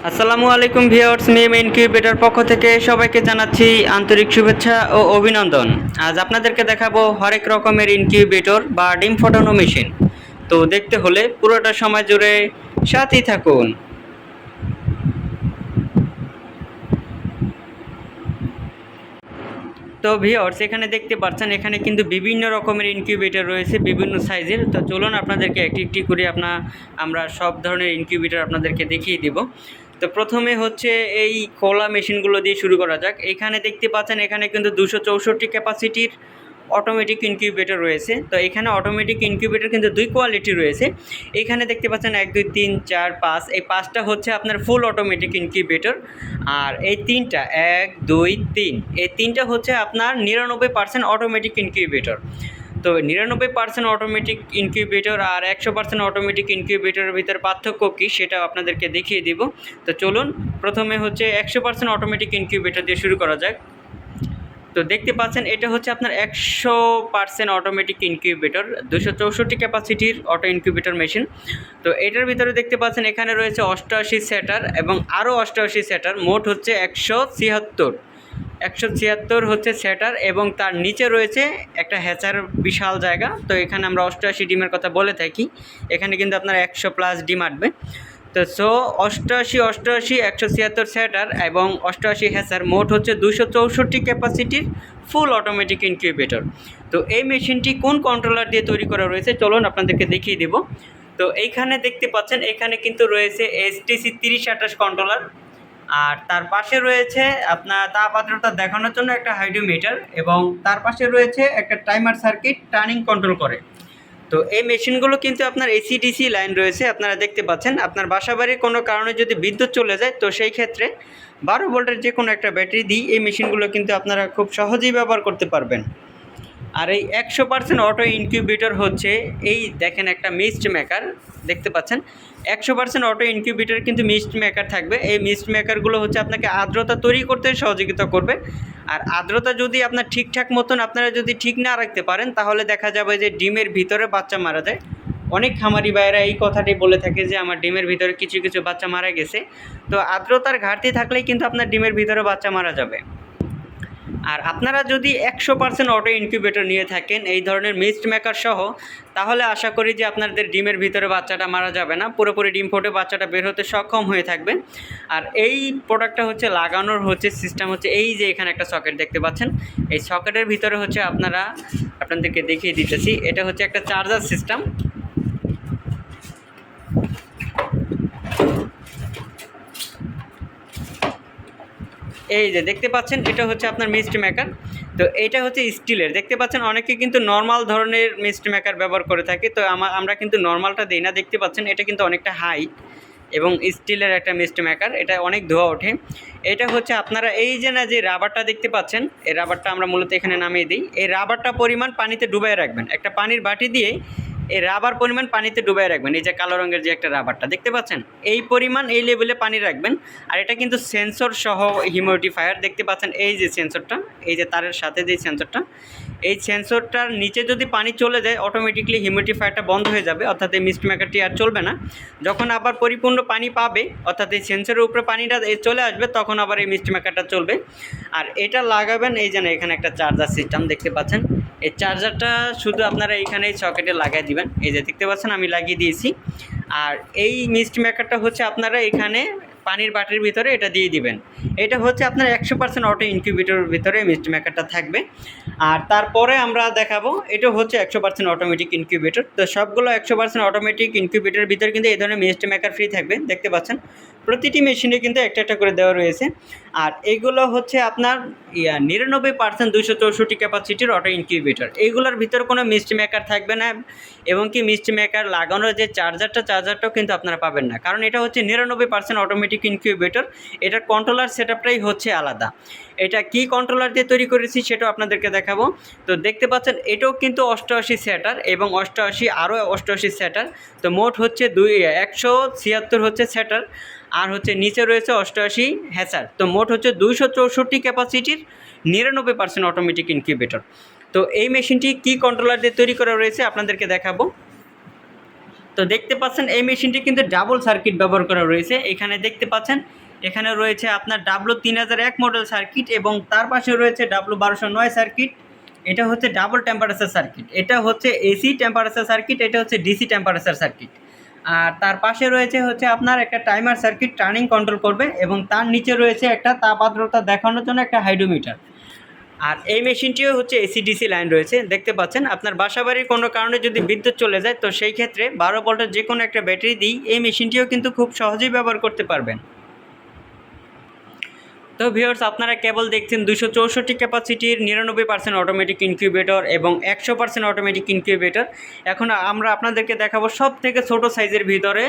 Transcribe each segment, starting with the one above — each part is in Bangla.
আসসালামু আলাইকুম ভিউয়ার্স, মিম ইনকিউবেটর পক্ষ থেকে সবাইকে জানাচ্ছি আন্তরিক শুভেচ্ছা ও অভিনন্দন। আজ আপনাদেরকে দেখাবো হরেক রকমের ইনকিউবেটর বা ডিম ফোটানো মেশিন। তো দেখতে হলে পুরোটা সময় জুড়ে সাথেই থাকুন। তো ভিউয়ার্স, এখানে দেখতে পাচ্ছেন এখানে কিন্তু বিভিন্ন রকমের ইনকিউবেটর রয়েছে, বিভিন্ন সাইজের। তো চলুন আপনাদেরকে একটি একটি করে আমরা সব ধরনের ইনকিউবেটর আপনাদেরকে দেখিয়ে দিব। তো প্রথমে হচ্ছে এই খোলা মেশিনগুলো দিয়ে শুরু করা যাক। এখানে দেখতে পাচ্ছেন এখানে কিন্তু 264 ক্যাপাসিটির অটোমেটিক ইনকিউবেটর রয়েছে। তো এখানে অটোমেটিক ইনকিউবেটর কিন্তু দুই কোয়ালিটি রয়েছে। এখানে দেখতে পাচ্ছেন 1 2 3 4 5, এই 5টা হচ্ছে আপনার ফুল অটোমেটিক ইনকিউবেটর। আর এই 3টা 1 2 3, এই 3টা হচ্ছে আপনার 99% অটোমেটিক ইনকিউবেটর। তো 99% অটোমেটিক ইনকিউবেটর আর 100% অটোমেটিক ইনকিউবেটরের ভিতরে পার্থক্য কী সেটা আপনাদেরকে দেখিয়ে দিব। তো চলুন প্রথমে হচ্ছে 100% অটোমেটিক ইনকিউবেটর দিয়ে শুরু করা যাক। তো দেখতে পাচ্ছেন এটা হচ্ছে আপনার 100% অটোমেটিক ইনকিউবেটর, 264 ক্যাপাসিটির অটো ইনকিউবেটর মেশিন। তো এটার ভিতরে দেখতে পাচ্ছেন এখানে রয়েছে 88 সেটার এবং আরও 88 সেটার, মোট হচ্ছে 176 হচ্ছে সেটার, এবং তার নিচে রয়েছে একটা হ্যাচার বিশাল জায়গা। তো এখানে আমরা 88 ডিমের কথা বলে থাকি, এখানে কিন্তু আপনার 100+ ডিম আসবে। তো 88 176 সেটার এবং 88 হ্যাচার, মোট হচ্ছে 264 ক্যাপাসিটির ফুল অটোমেটিক ইনকিউবেটর। তো এই মেশিনটি কোন কন্ট্রোলার দিয়ে তৈরি করা রয়েছে চলুন আপনাদেরকে দেখিয়ে দেব। তো এইখানে দেখতে পাচ্ছেন এখানে কিন্তু রয়েছে STC 3028 কন্ট্রোলার, আর তার পাশে রয়েছে আপনার তাপ আর্দ্রতা দেখানোর জন্য একটা হাইড্রোমিটার, এবং তার পাশে রয়েছে একটা টাইমার সার্কিট টার্নিং কন্ট্রোল করে। তো এই মেশিনগুলো কিন্তু আপনার AC/DC লাইন রয়েছে, আপনারা দেখতে পাচ্ছেন। আপনার বাসাবাড়ির কোনো কারণে যদি বিদ্যুৎ চলে যায়, তো সেই ক্ষেত্রে 12 ভোল্টের যে কোনো একটা ব্যাটারি দিয়ে এই মেশিনগুলো কিন্তু আপনারা খুব সহজেই ব্যবহার করতে পারবেন। আর এই 100% অটো ইনকিউবেটর হচ্ছে, এই দেখেন একটা মিস্ট মেকার দেখতে পাচ্ছেন। 100% অটো ইনকিউবেটর কিন্তু মিস্ট মেকার থাকবে। এই মিস্ট মেকারগুলো হচ্ছে আপনাকে আর্দ্রতা তৈরি করতে সহযোগিতা করবে। আর আর্দ্রতা যদি আপনার ঠিকঠাক মতন আপনারা যদি ঠিক না রাখতে পারেন, তাহলে দেখা যাবে যে ডিমের ভিতরে বাচ্চা মারা যায়। অনেক খামারি ভাইয়েরা এই কথাটি বলে থাকে যে আমার ডিমের ভিতরে কিছু কিছু বাচ্চা মারা গেছে। তো আর্দ্রতার ঘাটতি থাকলেই কিন্তু আপনার ডিমের ভিতরে বাচ্চা মারা যাবে। আর আপনারা যদি 100% অটো ইনকিউবেটর নিয়ে থাকেন এই ধরনের মিস্ট মেকার সহ, তাহলে আশা করি যে আপনাদের ডিমের ভিতরে বাচ্চাটা মারা যাবে না, পুরোপুরি ডিম ফুটে বাচ্চাটা বের হতে সক্ষম হয়ে থাকবে। আর এই প্রোডাক্টটা হচ্ছে লাগানোর হচ্ছে সিস্টেম হচ্ছে এই যে এখানে একটা সকেট দেখতে পাচ্ছেন, এই সকেটের ভিতরে হচ্ছে আপনাদেরকে দেখিয়ে দিতেছি, এটা হচ্ছে একটা চার্জার সিস্টেম। এই যে দেখতে পাচ্ছেন এটা হচ্ছে আপনার মিস্ট মেকার। তো এটা হচ্ছে স্টিলের, দেখতে পাচ্ছেন অনেকে কিন্তু নর্মাল ধরনের মিস্ট মেকার ব্যবহার করে থাকে। তো আমরা কিন্তু নর্মালটা দিই না, দেখতে পাচ্ছেন এটা কিন্তু অনেকটা হাইট এবং স্টিলের একটা মিস্ট মেকার, এটা অনেক ধোঁয়া ওঠে। এটা হচ্ছে আপনারা এই যে না যে রাবারটা দেখতে পাচ্ছেন, এই রাবারটা আমরা মূলত এখানে নামিয়ে দিই। এই রাবারটা পরিমাণ পানিতে ডুবাই রাখবেন, একটা পানির বাটি দিয়ে এই রাবার পরিমাণ পানিতে ডুবাই রাখবেন। এই যে কালো রঙের যে একটা রাবারটা দেখতে পাচ্ছেন, এই পরিমাণ এই লেভেলে পানি রাখবেন। আর এটা কিন্তু সেন্সর সহ হিউমিডিফায়ার, দেখতে পাচ্ছেন এই যে সেন্সরটা, এই যে তারের সাথে যে সেন্সরটা, এই সেন্সরটার নিচে যদি পানি চলে যায় অটোমেটিকলি হিউমিডিফায়ারটা বন্ধ হয়ে যাবে, অর্থাৎ এই মিস্ট মেকারটি আর চলবে না। যখন আবার পরিপূর্ণ পানি পাবে, অর্থাৎ এই সেন্সরের উপরে পানিটা চলে আসবে, তখন আবার এই মিস্ট মেকারটা চলবে। আর এটা লাগাবেন এই যে এখানে একটা চার্জার সিস্টেম দেখতে পাচ্ছেন, এই চার্জারটা শুধু আপনারা এইখানে এই সকেটে লাগাই দিবেন, এই যে দেখতে পাচ্ছেন আমি লাগিয়ে দিয়েছি। আর এই মিস্ট মেকারটা হচ্ছে আপনারা এখানে পানির বাটির ভিতরে এটা দিয়ে দিবেন। এটা হচ্ছে আপনার 100% অটো ইনকিউবেটরের ভিতরে মিস্ট মেকারটা থাকবে। আর তারপরে আমরা দেখাবো এটা হচ্ছে 100% অটোমেটিক ইনকিউবেটর। তো সবগুলো 100% অটোমেটিক ইনকিউবেটরের ভিতরে কিন্তু এই ধরনের মিস্ট মেকার ফ্রি থাকবে, দেখতে পাচ্ছেন প্রতিটি মেশিনে কিন্তু একটা একটা করে দেওয়া রয়েছে। আর এগুলো হচ্ছে আপনার 99% 264 ক্যাপাসিটির অটো ইনকিউবেটর। এইগুলোর ভিতরে কোনো মিস্ট মেকার থাকবে না, এবং কি মিস্ট মেকার লাগানোর যে চার্জারটাও কিন্তু আপনারা পাবেন না, কারণ এটা হচ্ছে 99% অটোমেটিক ইনকিউবেটর। এটার কন্ট্রোলার সেটআপটাই হচ্ছে আলাদা। এটা কি কন্ট্রোলার দিয়ে তৈরি করেছি সেটাও আপনাদেরকে দেখাবো। তো দেখতে পাচ্ছেন এটাও কিন্তু 88 সেটার এবং 88 আরও 88 সেটার। তো মোট হচ্ছে 176 হচ্ছে সেটার, আর হচ্ছে নিচে রয়েছে 88 হ্যাচার। তো মোট হচ্ছে 264 ক্যাপাসিটির 99% অটোমেটিক ইনকিউবেটর। তো এই মেশিনটি কি কন্ট্রোলার দিয়ে তৈরি করা রয়েছে আপনাদেরকে দেখাবো। তো দেখতে পাচ্ছেন এই মেশিনটি কিন্তু ডাবল সার্কিট ব্যবহার করা রয়েছে। এখানে দেখতে পাচ্ছেন এখানে রয়েছে আপনার W3001 মডেল সার্কিট এবং তার পাশে রয়েছে W1209 সার্কিট। এটা হচ্ছে ডাবল টেম্পারেচার সার্কিট, এটা হচ্ছে এসি টেম্পারেচার সার্কিট, এটা হচ্ছে ডিসি টেম্পারেচার সার্কিট। আর তার পাশে রয়েছে হচ্ছে আপনার একটা টাইমার সার্কিট, টার্নিং কন্ট্রোল করবে, এবং তার নিচে রয়েছে একটা তাপ আর্দ্রতা দেখানোর জন্য একটা হাইড্রোমিটার। আর এই মেশিনটিও হচ্ছে এসি ডিসি লাইন রয়েছে। দেখতে পাচ্ছেন আপনার বাসাবাড়ির কোনো কারণে যদি বিদ্যুৎ চলে যায় তো সেই ক্ষেত্রে 12 ভোল্টের যে কোনো একটা ব্যাটারি দিই এই মেশিনটিও কিন্তু খুব সহজেই ব্যবহার করতে পারবেন। তো ভিউয়ার্স, আপনারা কেবল দেখছেন 264 ক্যাপাসিটির 99% অটোমেটিক ইনকিউবেটর এবং 100% অটোমেটিক ইনকিউবেটর। এখন আমরা আপনাদেরকে দেখাবো সব থেকে ছোটো সাইজের ভিতরে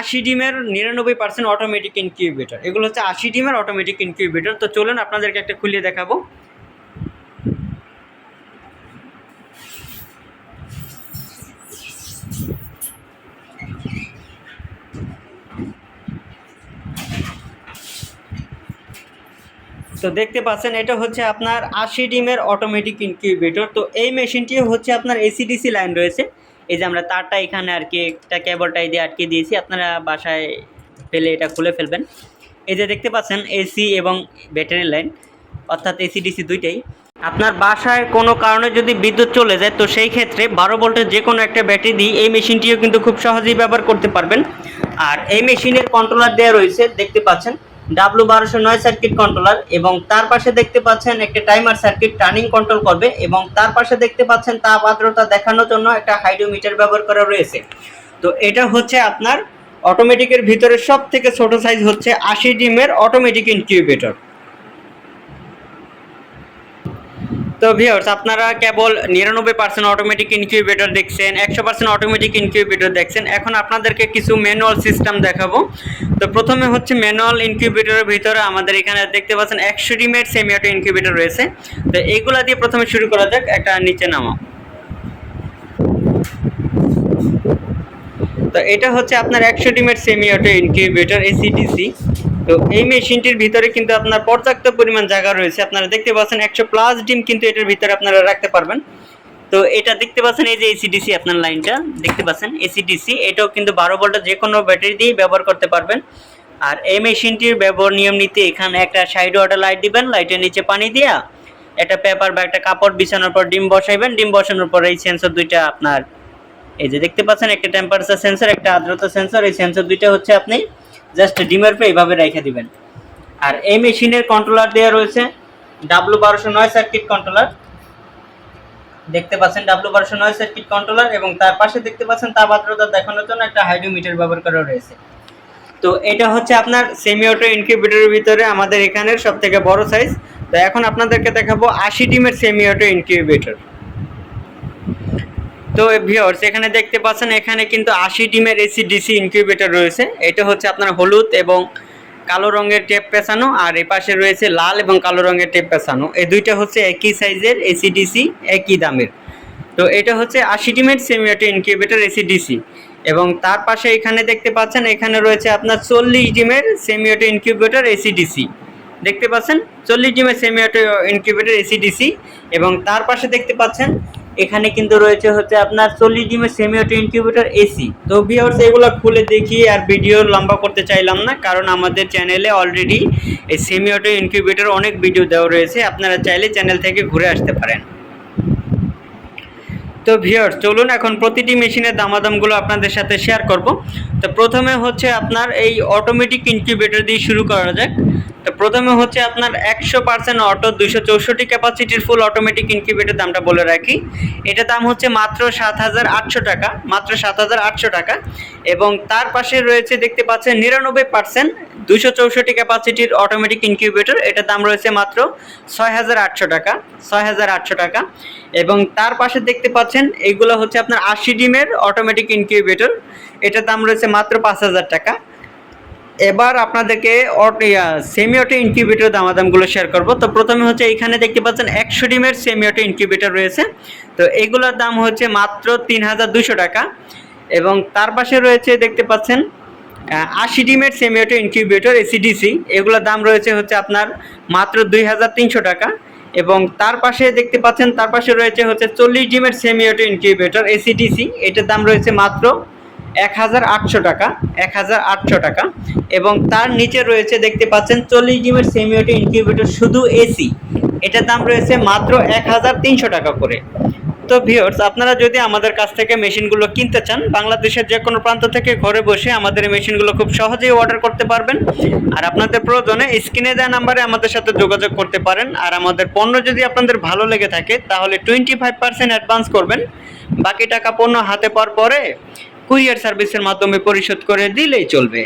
80 ডিমের 99% অটোমেটিক ইনকিউবেটর। এগুলো হচ্ছে 80 ডিমের অটোমেটিক ইনকিউবেটর। তো চলুন আপনাদেরকে একটা খুলে দেখাবো। তো দেখতে পাচ্ছেন এটা হচ্ছে আপনার 80 ডিমের অটোমেটিক ইনকিউবেটর। তো এই মেশিনটিও হচ্ছে আপনার এসিডিসি লাইন রয়েছে। এই যে আমরা তারটা এখানে আর কি একটা কেবলটাই দিয়ে আটকে দিয়েছি, আপনারা বাসায় পেলে এটা খুলে ফেলবেন। এই যে দেখতে পাচ্ছেন এসি এবং ব্যাটারি লাইন, অর্থাৎ এসিডিসি দুইটাই। আপনার বাসায় কোনো কারণে যদি বিদ্যুৎ চলে যায় তো সেই ক্ষেত্রে 12 ভোল্টের যে কোনো একটা ব্যাটারি দিয়ে এই মেশিনটিও কিন্তু খুব সহজেই ব্যবহার করতে পারবেন। আর এই মেশিনের কন্ট্রোলার দেওয়া রয়েছে, দেখতে পাচ্ছেন W1209 সার্কিট কন্ট্রোলার, এবং তার পাশে দেখতে পাচ্ছেন একটা টাইমার সার্কিট, টার্নিং কন্ট্রোল করবে, এবং তার পাশে দেখতে পাচ্ছেন তাপ আর্দ্রতা দেখানোর জন্য একটা হাইড্রোমিটার ব্যবহার করা রয়েছে। তো এটা হচ্ছে আপনার অটোমেটিকের ভিতরে সব থেকে ছোট সাইজ হচ্ছে 80 ডিমের অটোমেটিক ইনকিউবেটর। তো ভিউয়ার্স, আপনারা কেবল 99% অটোমেটিক ইনকিউবেটর দেখছেন, 100% অটোমেটিক ইনকিউবেটর দেখছেন। এখন আপনাদেরকে কিছু ম্যানুয়াল সিস্টেম দেখাবো। তো প্রথমে হচ্ছে ম্যানুয়াল ইনকিউবেটরের ভিতরে আমাদের এখানে দেখতে পাচ্ছেন 100 ডিমের সেমি অটো ইনকিউবেটর রয়েছে। তো এইগুলা দিয়ে প্রথমে শুরু করা যাক। একটা নিচে নামাও। তো এটা হচ্ছে আপনার 100 ডিমের সেমি অটো ইনকিউবেটর এসিডিসি। তো এই মেশিনটির ভিতরে কিন্তু আপনার পর্যাপ্ত পরিমাণ জায়গা রয়েছে। আপনারা দেখতে পাচ্ছেন 100+ ডিম কিন্তু এটার ভিতরে আপনারা রাখতে পারবেন। তো এটা দেখতে পাচ্ছেন এই যে এসিডিসি আপনার লাইনটা দেখতে পাচ্ছেন এসিডিসি, এটাও কিন্তু 12 ভোল্টের যে কোনো ব্যাটারি দিয়ে ব্যবহার করতে পারবেন। আর এই মেশিনটির ব্যবহার নিয়ম নীতি, এখানে একটা সাইড ওয়াটার লাইট দিবেন, লাইটের নিচে পানি দিয়া একটা পেপার বা একটা কাপড় বিছানোর পর ডিম বসাইবেন। ডিম বসানোর পর এই সেন্সর দুইটা আপনার এই যে দেখতে পাচ্ছেন একটা টেম্পারেচার সেন্সর, একটা আর্দ্রতা সেন্সর, এই সেন্সর দুইটা হচ্ছে আপনি জাস্ট ডিমের পরে এইভাবে রেখে দিবেন। আর এই মেশিনের কন্ট্রোলার দেওয়া রয়েছে W1209 সার্কিট কন্ট্রোলার, দেখতে পাচ্ছেন W1209 সার্কিট কন্ট্রোলার, এবং তার পাশে দেখতে পাচ্ছেন তাপ আর্দ্রতা দেখানোর জন্য একটা হাইড্রোমিটার ব্যবহার করা রয়েছে। তো এটা হচ্ছে আপনার সেমি অটো ইনকিউবেটরের ভিতরে আমাদের এখানের সবথেকে বড় সাইজ। তো এখন আপনাদেরকে দেখাবো 80 ডিমের সেমি অটো ইনকিউবেটর। তো ভিউয়ার্স, এখানে দেখতে পাচ্ছেন এখানে কিন্তু 80 ডিমের এসি ডিসি ইনকিউবেটর রয়েছে। এটা হচ্ছে আপনার হলুদ এবং কালো রঙের টেপ পেঁচানো, আর এই পাশে রয়েছে লাল এবং কালো রঙের টেপ পেঁচানো। এই দুইটা হচ্ছে একই সাইজের এসি ডিসি, একই দামের। তো এটা হচ্ছে 80 ডিমের semi auto incubator AC DC, এবং তার পাশে এখানে দেখতে পাচ্ছেন এখানে রয়েছে আপনার 40 ডিমের semi auto incubator AC DC, দেখতে পাচ্ছেন 40 ডিমের semi auto incubator AC DC, এবং তার পাশে দেখতে পাচ্ছেন এখানে কিন্তু রয়েছে হচ্ছে আপনার 40 ডিমের সেমি অটো ইনকিউবেটর এসি। তো ভিউয়ার্স, এগুলো খুলে দেখি আর ভিডিও লম্বা করতে চাইলাম না, কারণ আমাদের চ্যানেলে অলরেডি এই সেমি অটো ইনকিউবেটর অনেক ভিডিও দেওয়া রয়েছে, আপনারা চাইলে চ্যানেল থেকে ঘুরে আসতে পারেন। তো ভিউয়ার্স, চলুন এখন প্রতিটি মেশিনের দামাদামগুলো আপনাদের সাথে শেয়ার করব। তো প্রথমে হচ্ছে আপনার এই অটোমেটিক ইনকিউবেটর দিয়ে শুরু করা যাক। তো প্রথমে হচ্ছে আপনার 100% অটো 264 ক্যাপাসিটির ফুল অটোমেটিক ইনকিউবেটর দামটা বলে রাখি। এটা দাম হচ্ছে মাত্র 7,800 টাকা, মাত্র 7,800 টাকা। এবং তার পাশে রয়েছে দেখতে পাচ্ছেন 99% 264 ক্যাপাসিটির অটোমেটিক ইনকিউবেটর, এটার দাম রয়েছে মাত্র 6,800 টাকা, 6,800 টাকা। এবং তার পাশে দেখতে পাচ্ছেন এইগুলো হচ্ছে আপনার 80 ডিমের অটোমেটিক ইনকিউবেটর, এটার দাম রয়েছে মাত্র 5,000 টাকা। এবার আপনাদেরকে সেমি অটো ইনকিউবেটর দামাদামগুলো শেয়ার করব। তো প্রথমে হচ্ছে এইখানে দেখতে পাচ্ছেন 100 ডিমের সেমি অটো ইনকিউবেটর রয়েছে। তো এগুলোর দাম হচ্ছে মাত্র 3,200 টাকা। এবং তার পাশে রয়েছে দেখতে পাচ্ছেন 80 ডিমের সেমি অটো ইনকিউবেটর এসিডিসি, এগুলোর দাম রয়েছে হচ্ছে আপনার মাত্র 2,300 টাকা। এবং তার পাশে দেখতে পাচ্ছেন তার পাশে রয়েছে হচ্ছে 40 ডিমের সেমি অটো ইনকিউবেটর এসিডিসি, এটার দাম রয়েছে মাত্র 1800 টাকা, 1800 টাকা। এবং তার নিচে রয়েছে দেখতে পাচ্ছেন 40 জিবির সেমি অটো ইনকিউবেটর শুধু এসি, এটার দাম রয়েছে মাত্র 1300 টাকা করে। তো ভিউয়ার্স, আপনারা যদি আমাদের কাছ থেকে মেশিনগুলো কিনতে চান, বাংলাদেশের যে কোনো প্রান্ত থেকে ঘরে বসে আমাদের এই মেশিনগুলো খুব সহজেই অর্ডার করতে পারবেন। আর আপনাদের প্রয়োজনে স্ক্রিনে দেওয়া নাম্বারে আমাদের সাথে যোগাযোগ করতে পারেন। আর আমাদের পণ্য যদি আপনাদের ভালো লেগে থাকে তাহলে 25% অ্যাডভান্স করবেন, বাকি টাকা পণ্য হাতে পাওয়ার পরে কুরিয়ার সার্ভিসের মাধ্যমে পরিশোধ করে দিলেই চলবে।